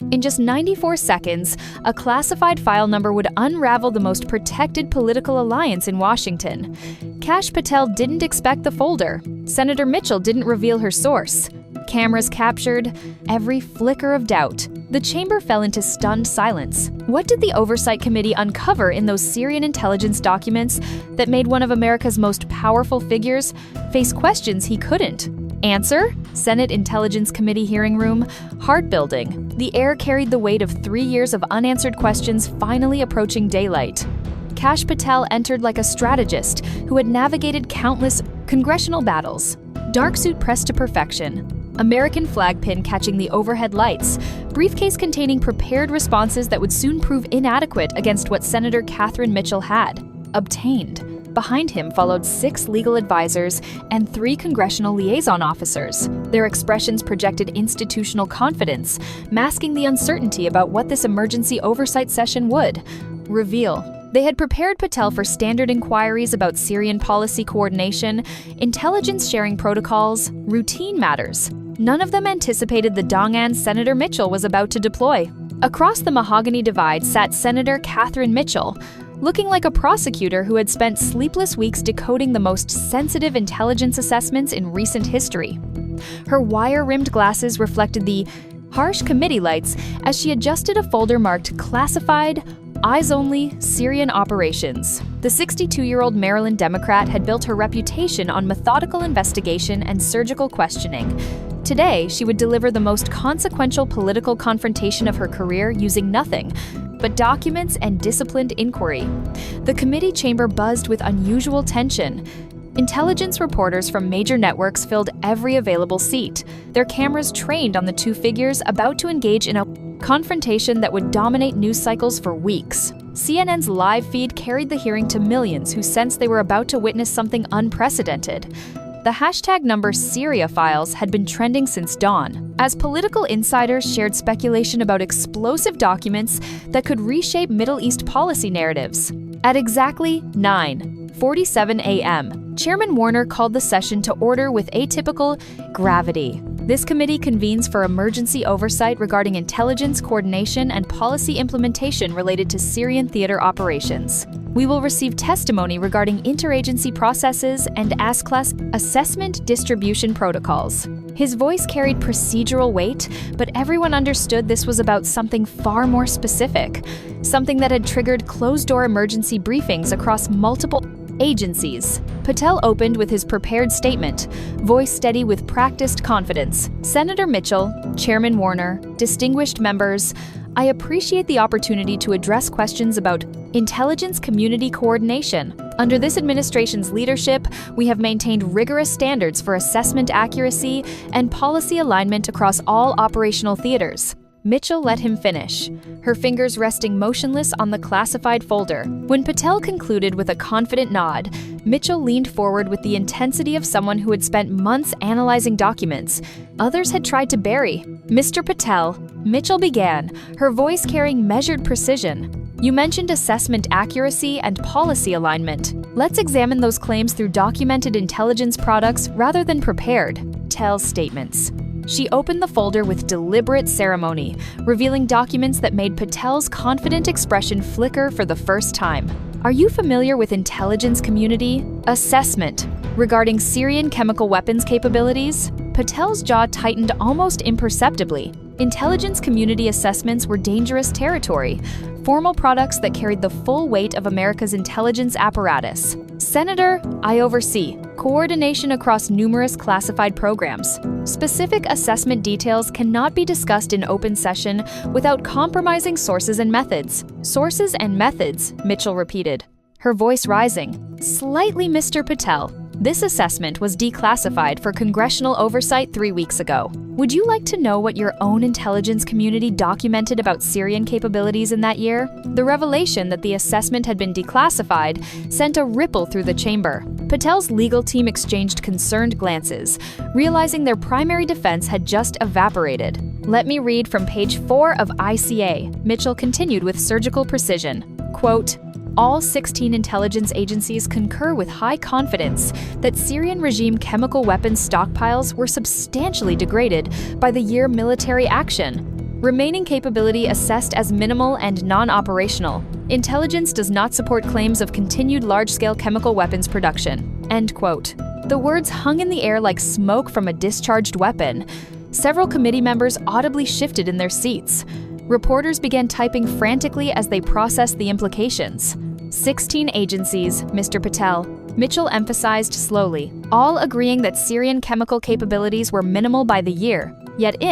In just 94 seconds, a classified file number would unravel the most protected political alliance in Washington. Kash Patel didn't expect the folder. Senator Mitchell didn't reveal her source. Cameras captured every flicker of doubt. The chamber fell into stunned silence. What did the Oversight Committee uncover in those Syrian intelligence documents that made one of America's most powerful figures face questions he couldn't? Answer? Senate Intelligence Committee hearing room, heart-building. The air carried the weight of 3 years of unanswered questions finally approaching daylight. Kash Patel entered like a strategist who had navigated countless congressional battles. Dark suit pressed to perfection. American flag pin catching the overhead lights, briefcase containing prepared responses that would soon prove inadequate against what Senator Katherine Mitchell had obtained. Behind him followed 6 legal advisors and 3 congressional liaison officers. Their expressions projected institutional confidence, masking the uncertainty about what this emergency oversight session would reveal. They had prepared Patel for standard inquiries about Syrian policy coordination, intelligence sharing protocols, routine matters. None of them anticipated the Dongan Senator Mitchell was about to deploy. Across the mahogany divide sat Senator Katherine Mitchell, looking like a prosecutor who had spent sleepless weeks decoding the most sensitive intelligence assessments in recent history. Her wire-rimmed glasses reflected the harsh committee lights as she adjusted a folder marked Classified, Eyes-Only Syrian Operations. The 62-year-old Maryland Democrat had built her reputation on methodical investigation and surgical questioning. Today, she would deliver the most consequential political confrontation of her career using nothing but documents and disciplined inquiry. The committee chamber buzzed with unusual tension. Intelligence reporters from major networks filled every available seat, their cameras trained on the 2 figures about to engage in a confrontation that would dominate news cycles for weeks. CNN's live feed carried the hearing to millions who sensed they were about to witness something unprecedented. The hashtag number Syria files had been trending since dawn, as political insiders shared speculation about explosive documents that could reshape Middle East policy narratives. At exactly 9:47 a.m., Chairman Warner called the session to order with atypical gravity. This committee convenes for emergency oversight regarding intelligence coordination and policy implementation related to Syrian theater operations. We will receive testimony regarding interagency processes and S-class assessment distribution protocols. His voice carried procedural weight, but everyone understood this was about something far more specific, something that had triggered closed-door emergency briefings across multiple agencies. Patel opened with his prepared statement, voice steady with practiced confidence. Senator Mitchell, Chairman Warner, distinguished members, I appreciate the opportunity to address questions about intelligence community coordination. Under this administration's leadership, we have maintained rigorous standards for assessment accuracy and policy alignment across all operational theaters. Mitchell let him finish, her fingers resting motionless on the classified folder. When Patel concluded with a confident nod, Mitchell leaned forward with the intensity of someone who had spent months analyzing documents others had tried to bury. Mr. Patel, Mitchell began, her voice carrying measured precision. You mentioned assessment accuracy and policy alignment. Let's examine those claims through documented intelligence products rather than prepared. Tell statements. She opened the folder with deliberate ceremony, revealing documents that made Patel's confident expression flicker for the first time. Are you familiar with intelligence community assessment regarding Syrian chemical weapons capabilities? Patel's jaw tightened almost imperceptibly. Intelligence community assessments were dangerous territory, formal products that carried the full weight of America's intelligence apparatus. Senator, I oversee coordination across numerous classified programs. Specific assessment details cannot be discussed in open session without compromising sources and methods. Sources and methods, Mitchell repeated, her voice rising. Slightly, Mr. Patel. This assessment was declassified for congressional oversight 3 weeks ago. Would you like to know what your own intelligence community documented about Syrian capabilities in that year? The revelation that the assessment had been declassified sent a ripple through the chamber. Patel's legal team exchanged concerned glances, realizing their primary defense had just evaporated. Let me read from page 4 of ICA. Mitchell continued with surgical precision. Quote, all 16 intelligence agencies concur with high confidence that Syrian regime chemical weapons stockpiles were substantially degraded by the year military action. Remaining capability assessed as minimal and non-operational. Intelligence does not support claims of continued large-scale chemical weapons production." End quote. The words hung in the air like smoke from a discharged weapon. Several committee members audibly shifted in their seats. Reporters began typing frantically as they processed the implications. 16 agencies, Mr. Patel, Mitchell emphasized slowly, all agreeing that Syrian chemical capabilities were minimal by the year. Yet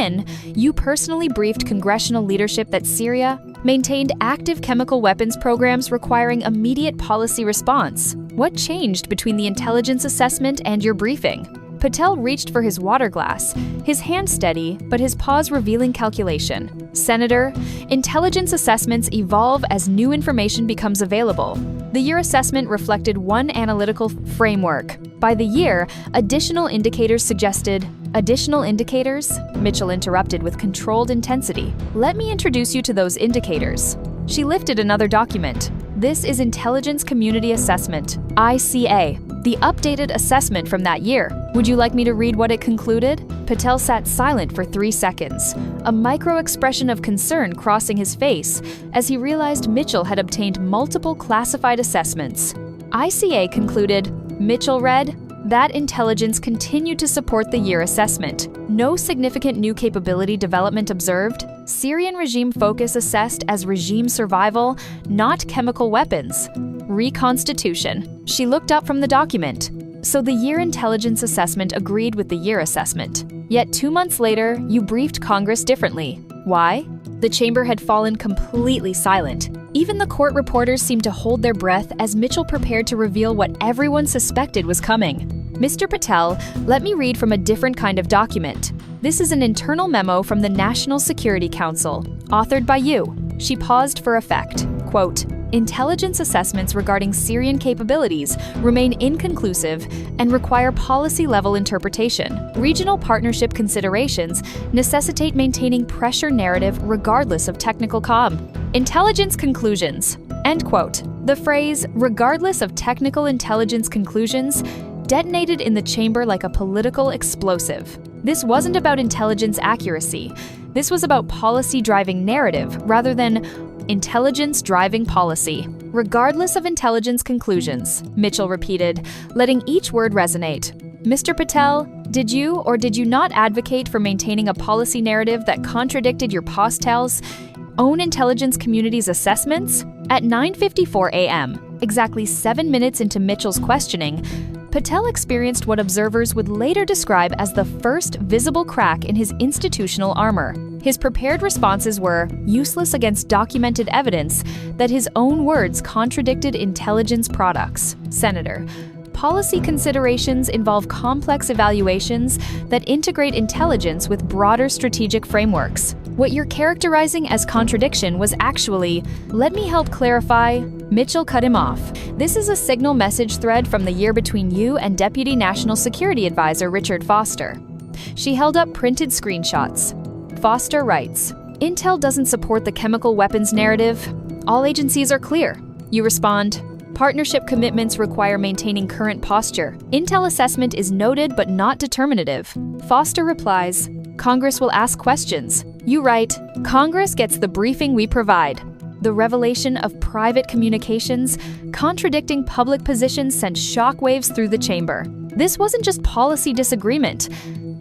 you personally briefed congressional leadership that Syria maintained active chemical weapons programs requiring immediate policy response. What changed between the intelligence assessment and your briefing? Patel reached for his water glass, his hand steady, but his pause revealing calculation. "Senator, intelligence assessments evolve as new information becomes available. The year assessment reflected one analytical framework. By the year, additional indicators suggested." "Additional indicators?" Mitchell interrupted with controlled intensity. "Let me introduce you to those indicators." She lifted another document. "This is Intelligence Community Assessment, ICA, the updated assessment from that year. Would you like me to read what it concluded?" Patel sat silent for 3 seconds, a micro-expression of concern crossing his face as he realized Mitchell had obtained multiple classified assessments. ICA concluded, Mitchell read, that intelligence continued to support the year assessment. No significant new capability development observed. Syrian regime focus assessed as regime survival, not chemical weapons. Reconstitution. She looked up from the document. So the year intelligence assessment agreed with the year assessment. Yet 2 months later, you briefed Congress differently. Why? The chamber had fallen completely silent. Even the court reporters seemed to hold their breath as Mitchell prepared to reveal what everyone suspected was coming. "Mr. Patel, let me read from a different kind of document. This is an internal memo from the National Security Council, authored by you." She paused for effect. Quote, "Intelligence assessments regarding Syrian capabilities remain inconclusive and require policy-level interpretation. Regional partnership considerations necessitate maintaining pressure narrative regardless of technical intelligence conclusions." End quote. The phrase, "regardless of technical intelligence conclusions," detonated in the chamber like a political explosive. This wasn't about intelligence accuracy. This was about policy-driving narrative rather than intelligence driving policy. "Regardless of intelligence conclusions," Mitchell repeated, letting each word resonate. "Mr. Patel, did you or did you not advocate for maintaining a policy narrative that contradicted your postel's own intelligence community's assessments?" At 9:54 a.m., exactly 7 minutes into Mitchell's questioning, Patel experienced what observers would later describe as the first visible crack in his institutional armor. His prepared responses were useless against documented evidence that his own words contradicted intelligence products. "Senator, policy considerations involve complex evaluations that integrate intelligence with broader strategic frameworks. What you're characterizing as contradiction was actually, let me help clarify." Mitchell cut him off. "This is a signal message thread from the year between you and Deputy National Security Advisor Richard Foster." She held up printed screenshots. Foster writes, "Intel doesn't support the chemical weapons narrative. All agencies are clear." You respond, "Partnership commitments require maintaining current posture. Intel assessment is noted but not determinative." Foster replies, "Congress will ask questions." You write, "Congress gets the briefing we provide." The revelation of private communications contradicting public positions sent shockwaves through the chamber. This wasn't just policy disagreement.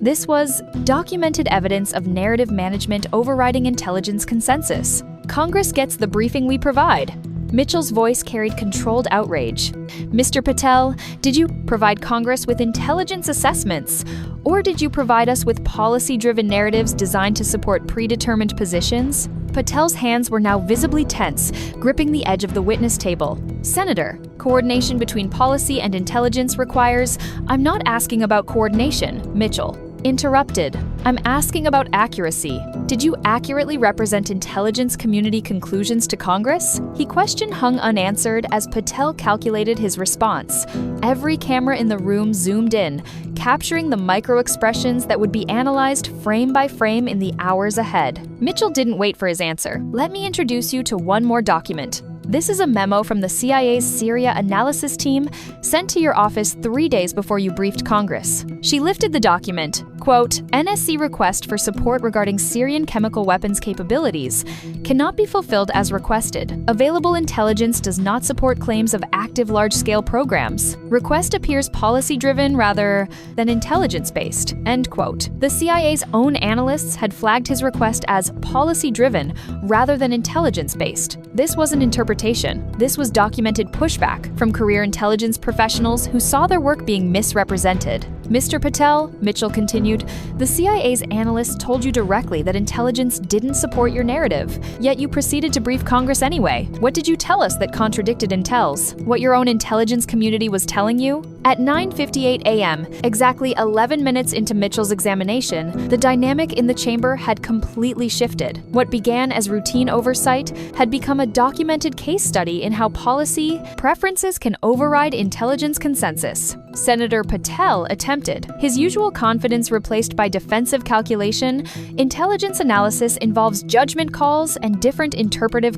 This was documented evidence of narrative management overriding intelligence consensus. "Congress gets the briefing we provide." Mitchell's voice carried controlled outrage. "Mr. Patel, did you provide Congress with intelligence assessments? Or did you provide us with policy-driven narratives designed to support predetermined positions?" Patel's hands were now visibly tense, gripping the edge of the witness table. "Senator, coordination between policy and intelligence requires—" "I'm not asking about coordination," Mitchell interrupted. "I'm asking about accuracy. Did you accurately represent intelligence community conclusions to Congress?" He question hung unanswered as Patel calculated his response. Every camera in the room zoomed in, capturing the micro-expressions that would be analyzed frame by frame in the hours ahead. Mitchell didn't wait for his answer. "Let me introduce you to one more document." This is a memo from the CIA's Syria analysis team sent to your office 3 days before you briefed Congress. She lifted the document. Quote, NSC request for support regarding Syrian chemical weapons capabilities cannot be fulfilled as requested. Available intelligence does not support claims of active large-scale programs. Request appears policy-driven rather than intelligence-based. End quote. The CIA's own analysts had flagged his request as policy-driven rather than intelligence-based. This wasn't interpretation. This was documented pushback from career intelligence professionals who saw their work being misrepresented. Mr. Patel, Mitchell continued, the CIA's analysts told you directly that intelligence didn't support your narrative, yet you proceeded to brief Congress anyway. What did you tell us that contradicted intels? What your own intelligence community was telling you? At 9:58 a.m., exactly 11 minutes into Mitchell's examination, the dynamic in the chamber had completely shifted. What began as routine oversight had become a documented case study in how policy preferences can override intelligence consensus. Senator Patel attempted, his usual confidence replaced by defensive calculation. Intelligence analysis involves judgment calls and different interpretive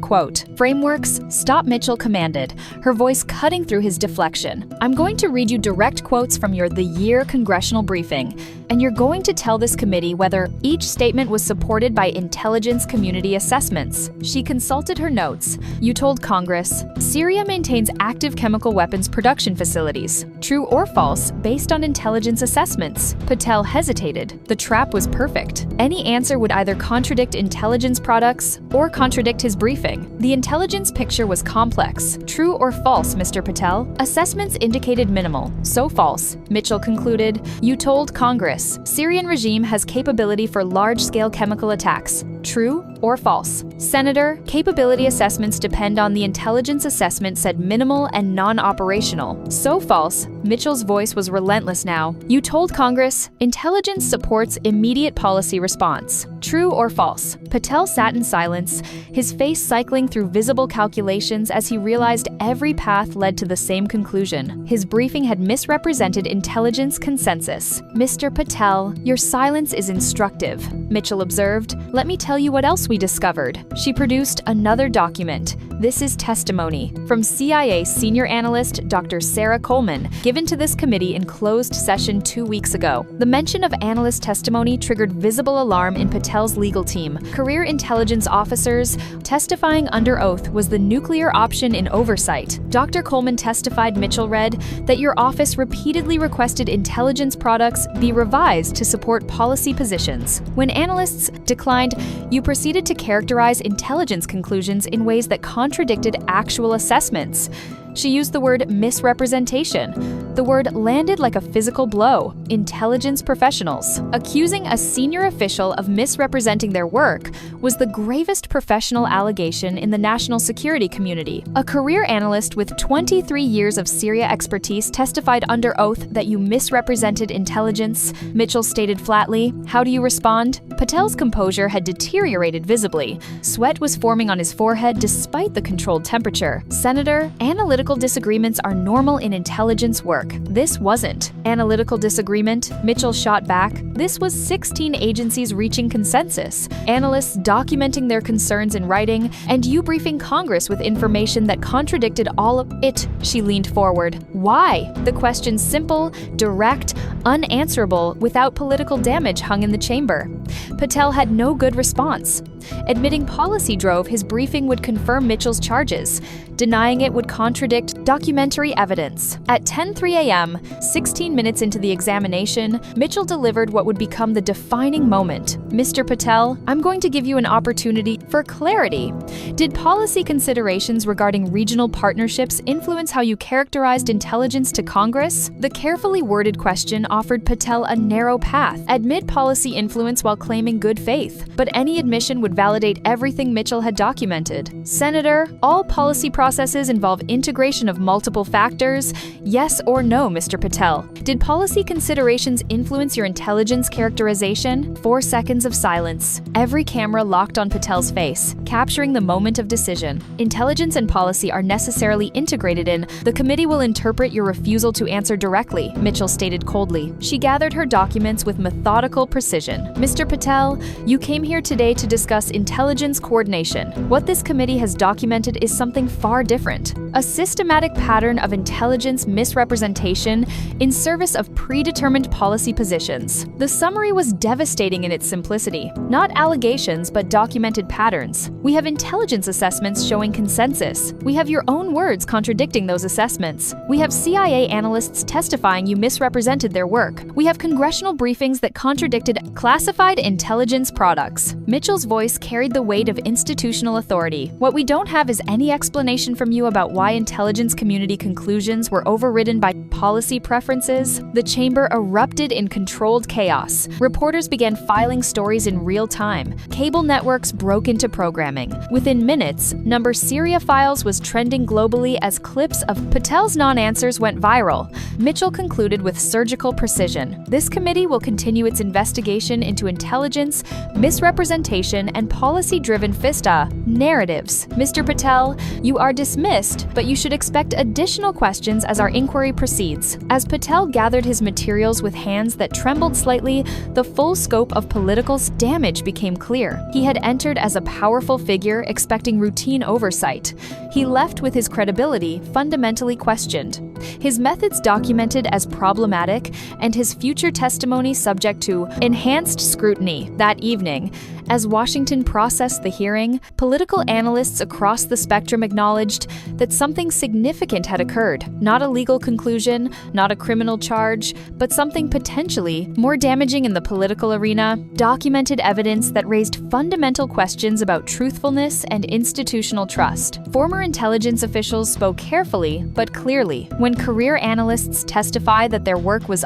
frameworks. Stop, Mitchell commanded, her voice cutting through his deflection. I'm going to read you direct quotes from the year congressional briefing, and you're going to tell this committee whether each statement was supported by intelligence community assessments. She consulted her notes. You told Congress, Syria maintains active chemical weapons production facilities. True or false, based on intelligence assessments? Patel hesitated. The trap was perfect. Any answer would either contradict intelligence products or contradict his briefing. The intelligence picture was complex. True or false, Mr. Patel? Assessments indicated minimal. So false. Mitchell concluded, you told Congress, Syrian regime has capability for large-scale chemical attacks. True or false? Senator, capability assessments depend on the intelligence assessment said minimal and non-operational. So false. Mitchell's voice was relentless now. You told Congress, intelligence supports immediate policy response. True or false? Patel sat in silence, his face cycling through visible calculations as he realized every path led to the same conclusion. His briefing had misrepresented intelligence consensus. Mr. Patel, your silence is instructive, Mitchell observed. Let me tell you what else we discovered. She produced another document. This is testimony from CIA senior analyst Dr. Sarah Coleman, given to this committee in closed session 2 weeks ago. The mention of analyst testimony triggered visible alarm in Patel's legal team. Career intelligence officers testifying under oath was the nuclear option in oversight. Dr. Coleman testified, Mitchell read, that your office repeatedly requested intelligence products be revised to support policy positions. When analysts declined, you proceeded to characterize intelligence conclusions in ways that contradicted actual assessments. She used the word misrepresentation. The word landed like a physical blow. Intelligence professionals. Accusing a senior official of misrepresenting their work was the gravest professional allegation in the national security community. A career analyst with 23 years of Syria expertise testified under oath that you misrepresented intelligence, Mitchell stated flatly. How do you respond? Patel's composure had deteriorated visibly. Sweat was forming on his forehead despite the controlled temperature. Senator, analytical disagreements are normal in intelligence work. This wasn't. Analytical disagreement, Mitchell shot back. This was 16 agencies reaching consensus, analysts documenting their concerns in writing, and you briefing Congress with information that contradicted all of it. She leaned forward. Why? The question simple, direct, unanswerable, without political damage hung in the chamber. Patel had no good response. Admitting policy drove his briefing would confirm Mitchell's charges. Denying it would contradict documentary evidence. At 10:03 a.m., 16 minutes into the examination, Mitchell delivered what would become the defining moment. Mr. Patel, I'm going to give you an opportunity for clarity. Did policy considerations regarding regional partnerships influence how you characterized intelligence to Congress? The carefully worded question offered Patel a narrow path. Admit policy influence while claiming good faith, but any admission would validate everything Mitchell had documented. Senator, all policy processes involve integration of multiple factors. Yes or no, Mr. Patel? Did policy considerations influence your intelligence characterization? 4 seconds of silence. Every camera locked on Patel's face, capturing the moment of decision. Intelligence and policy are necessarily integrated in. The committee will interpret your refusal to answer directly, Mitchell stated coldly. She gathered her documents with methodical precision. Mr. Mr. Patel, you came here today to discuss intelligence coordination. What this committee has documented is something far different. A systematic pattern of intelligence misrepresentation in service of predetermined policy positions. The summary was devastating in its simplicity. Not allegations, but documented patterns. We have intelligence assessments showing consensus. We have your own words contradicting those assessments. We have CIA analysts testifying you misrepresented their work. We have congressional briefings that contradicted classified intelligence products. Mitchell's voice carried the weight of institutional authority. What we don't have is any explanation from you about why intelligence community conclusions were overridden by policy preferences. The chamber erupted in controlled chaos. Reporters began filing stories in real time. Cable networks broke into programming. Within minutes, Syria files was trending globally as clips of Patel's non-answers went viral. Mitchell concluded with surgical precision. This committee will continue its investigation into intelligence, misrepresentation, and policy-driven narratives. Mr. Patel, you are dismissed, but you should expect additional questions as our inquiry proceeds. As Patel gathered his materials with hands that trembled slightly, the full scope of political damage became clear. He had entered as a powerful figure expecting routine oversight. He left with his credibility fundamentally questioned. His methods documented as problematic, and his future testimony subject to enhanced scrutiny. That evening, as Washington processed the hearing, political analysts across the spectrum acknowledged that something significant had occurred. Not a legal conclusion, not a criminal charge, but something potentially more damaging in the political arena. Documented evidence that raised fundamental questions about truthfulness and institutional trust. Former intelligence officials spoke carefully but clearly. When career analysts testify that their work was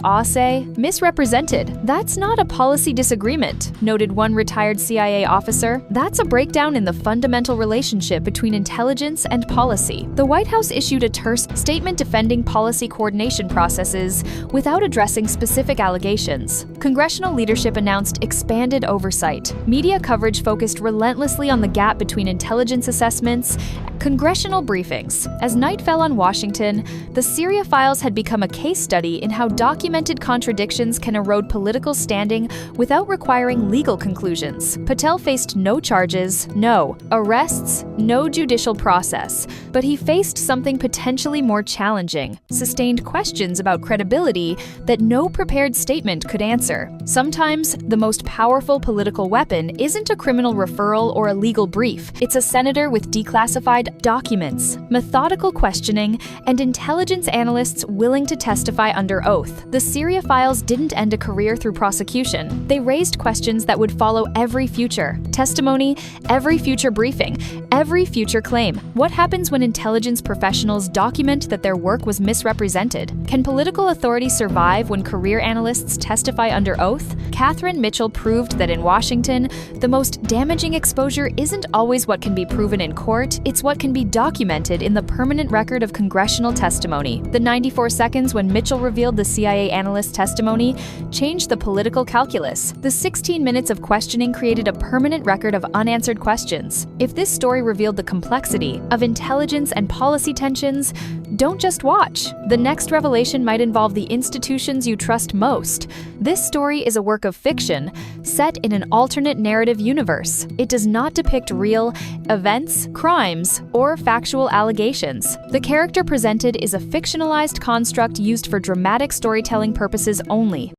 misrepresented, that's not a policy disagreement, noted one retired CIA officer. That's a breakdown in the fundamental relationship between intelligence and policy. The White House issued a terse statement defending policy coordination processes without addressing specific allegations. Congressional leadership announced expanded oversight. Media coverage focused relentlessly on the gap between intelligence assessments and congressional briefings. As night fell on Washington, the Syria files had become a case study in how documented contradictions can erode political standing without requiring legal conclusions. Patel faced no charges, no arrests, no judicial process, but he faced something potentially more challenging: sustained questions about credibility that no prepared statement could answer. Sometimes, the most powerful political weapon isn't a criminal referral or a legal brief. It's a senator with declassified documents, methodical questioning, and intelligence analysts willing to testify under oath. The Syria files didn't end a career through prosecution. They raised questions that would follow every future testimony, every future briefing, every future claim. What happens when intelligence professionals document that their work was misrepresented? Can political authority survive when career analysts testify under oath? Katherine Mitchell proved that in Washington, the most damaging exposure isn't always what can be proven in court, it's what can be documented in the permanent record of congressional testimony. The 94 seconds when Mitchell revealed the CIA analyst's testimony changed the political calculus. The 16 minutes of questioning created a permanent record of unanswered questions. If this story revealed the complexity of intelligence and policy tensions, don't just watch. The next revelation might involve the institutions you trust most. This story is a work of fiction set in an alternate narrative universe. It does not depict real events, crimes, or factual allegations. The character presented is a fictionalized construct used for dramatic storytelling purposes only.